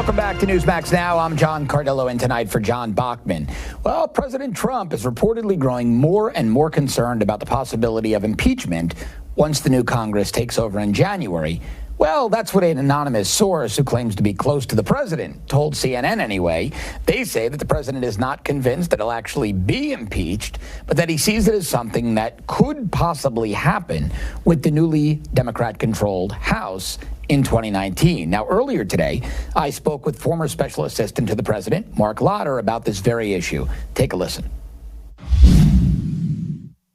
Welcome back to Newsmax Now. I'm John Cardillo, and tonight for John Bachman. Well, President Trump is reportedly growing more and more concerned about the possibility of impeachment once the new Congress takes over in January. Well, that's what an anonymous source who claims to be close to the president told CNN anyway. They say that the president is not convinced that he'll actually be impeached, but that he sees it as something that could possibly happen with the newly Democrat-controlled House in 2019. Now, earlier today, I spoke with former special assistant to the president, Mark Lotter, about this very issue. Take a listen.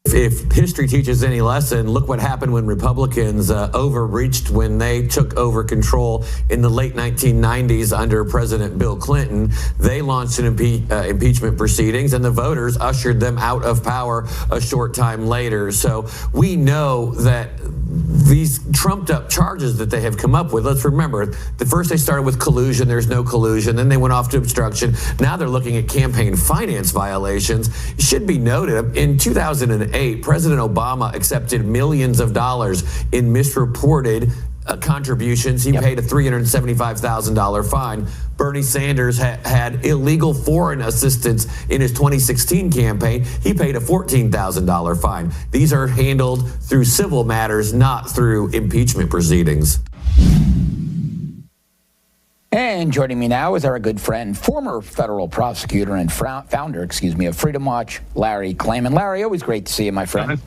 If history teaches any lesson, look what happened when Republicans overreached when they took over control in the late 1990s under President Bill Clinton. They launched an impeachment proceedings, and the voters ushered them out of power a short time later. So we know that these trumped up charges that they have come up with, let's remember, the first they started with collusion, there's no collusion, then they went off to obstruction. Now they're looking at campaign finance violations. It should be noted, in 2008, President Obama accepted millions of dollars in misreported contributions. He paid a $375,000 fine. Bernie Sanders had illegal foreign assistance in his 2016 campaign. He paid a $14,000 fine. These are handled through civil matters, not through impeachment proceedings. And joining me now is our good friend, former federal prosecutor and founder, of Freedom Watch, Larry Klayman. Larry, always great to see you, my friend.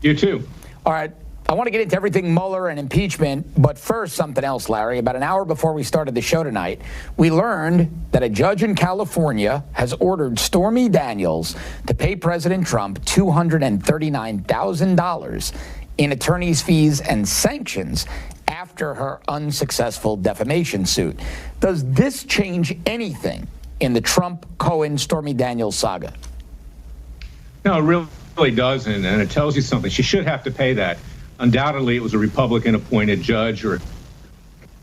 You too. All right. I want to get into everything Mueller and impeachment, but first, something else, Larry. About an hour before we started the show tonight, we learned that a judge in California has ordered Stormy Daniels to pay President Trump $239,000 in attorney's fees and sanctions after her unsuccessful defamation suit. Does this change anything in the Trump-Cohen-Stormy Daniels saga? No, it really doesn't, and it tells you something. She should have to pay that. Undoubtedly, it was a Republican-appointed judge or a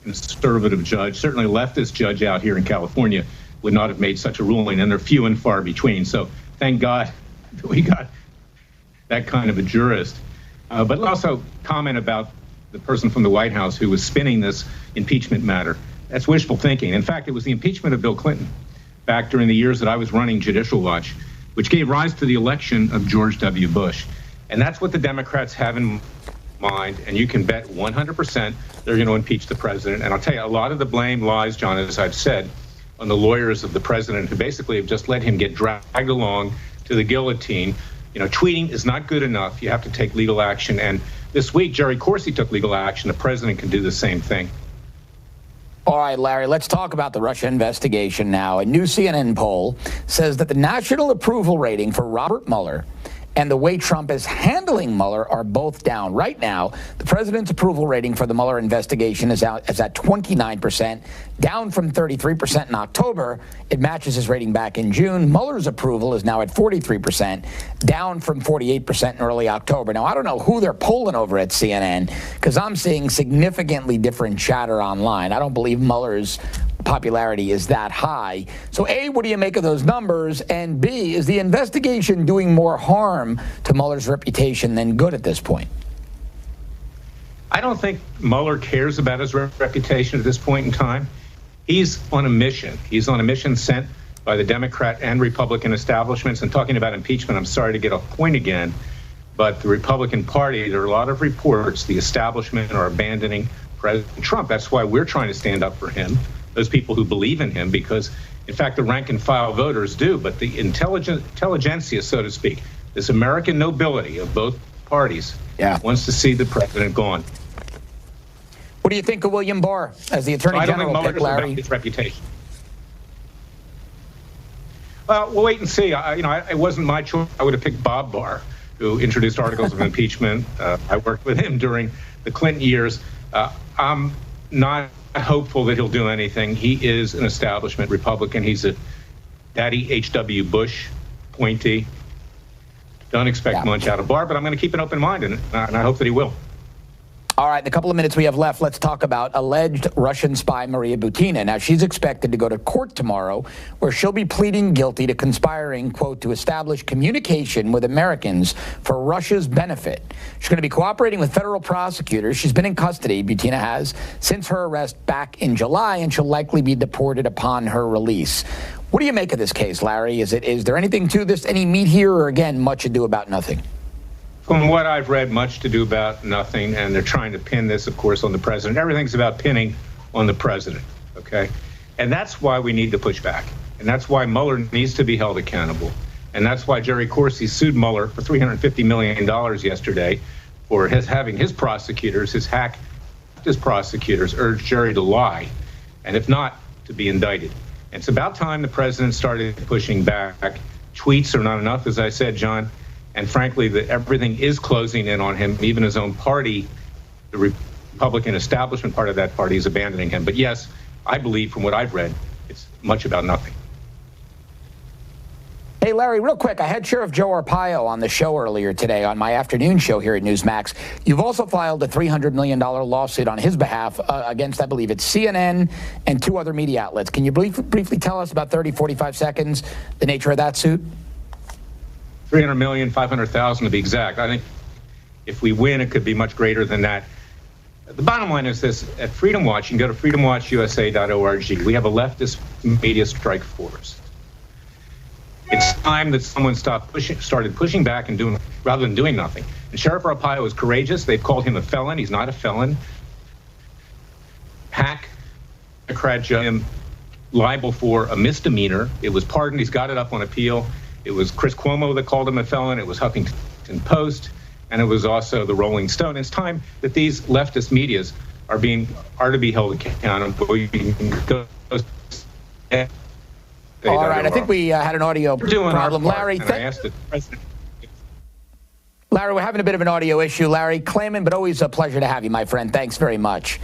conservative judge. Certainly, a leftist judge out here in California would not have made such a ruling, and they're few and far between. So thank God that we got that kind of a jurist. But also comment about the person from the White House who was spinning this impeachment matter. That's wishful thinking. In fact, it was the impeachment of Bill Clinton back during the years that I was running Judicial Watch, which gave rise to the election of George W. Bush. And that's what the Democrats have in mind, and you can bet 100% they're going to impeach the president. And I'll tell you, a lot of the blame lies, John, as I've said, on the lawyers of the president who basically have just let him get dragged along to the guillotine. You know, tweeting is not good enough. You have to take legal action. And this week, Jerry Corsi took legal action. The president can do the same thing. All right, Larry, let's talk about the Russia investigation now. A new CNN poll says that the national approval rating for Robert Mueller and the way Trump is handling Mueller are both down. Right now, the president's approval rating for the Mueller investigation is at 29%, down from 33% in October. It matches his rating back in June. Mueller's approval is now at 43%, down from 48% in early October. Now, I don't know who they're polling over at CNN, because I'm seeing significantly different chatter online. I don't believe Mueller's popularity is that high. So A, what do you make of those numbers? And B, is the investigation doing more harm to Mueller's reputation than good at this point? I don't think Mueller cares about his reputation at this point in time. He's on a mission. He's on a mission sent by the Democrat and Republican establishments. And talking about impeachment, I'm sorry to get off point again, but the Republican Party, there are a lot of reports the establishment are abandoning President Trump. That's why we're trying to stand up for him. Those people who believe in him, because, in fact, the rank and file voters do. But the intelligentsia, so to speak, this American nobility of both parties wants to see the president gone. What do you think of William Barr as the Attorney General? I don't think Mueller's about his reputation. Well, we'll wait and see. It wasn't my choice. I would have picked Bob Barr, who introduced articles of impeachment. I worked with him during the Clinton years. I'm not hopeful that he'll do anything. He is an establishment Republican. He's a daddy H.W. Bush appointee. Don't expect much out of Barr, but I'm going to keep an open mind in it, and I hope that he will. All right, in the couple of minutes we have left, let's talk about alleged Russian spy Maria Butina. Now, she's expected to go to court tomorrow, where she'll be pleading guilty to conspiring, quote, to establish communication with Americans for Russia's benefit. She's going to be cooperating with federal prosecutors. She's been in custody, Butina has, since her arrest back in July, and she'll likely be deported upon her release. What do you make of this case, Larry? Is there anything to this, any meat here, or again, much ado about nothing? From what I've read, much to do about nothing, and they're trying to pin this, of course, on the president. Everything's about pinning on the president, okay? And that's why we need to push back. And that's why Mueller needs to be held accountable. And that's why Jerry Corsi sued Mueller for $350 million yesterday for having his prosecutors, his prosecutors, urge Jerry to lie, and if not, to be indicted. And it's about time the president started pushing back. Tweets are not enough, as I said, John. And frankly, everything is closing in on him. Even his own party, the Republican establishment part of that party, is abandoning him. But yes, I believe from what I've read, it's much about nothing. Hey, Larry, real quick, I had Sheriff Joe Arpaio on the show earlier today on my afternoon show here at Newsmax. You've also filed a $300 million lawsuit on his behalf against, I believe it's CNN and two other media outlets. Can you briefly tell us about 30, 45 seconds, the nature of that suit? 300 million, 500,000 to be exact. I think if we win, it could be much greater than that. The bottom line is this: at Freedom Watch, you can go to freedomwatchusa.org. We have a leftist media strike force. It's time that someone started pushing back and doing, rather than doing nothing. And Sheriff Arpaio is courageous. They've called him a felon. He's not a felon. Hack, Democrat judge, liable for a misdemeanor. It was pardoned. He's got it up on appeal. It was Chris Cuomo that called him a felon. It was Huffington Post, and it was also the Rolling Stone. It's time that these leftist medias are to be held accountable. All right, I think we had an audio problem. Larry, Larry, we're having a bit of an audio issue. Larry Klayman, but always a pleasure to have you, my friend. Thanks very much.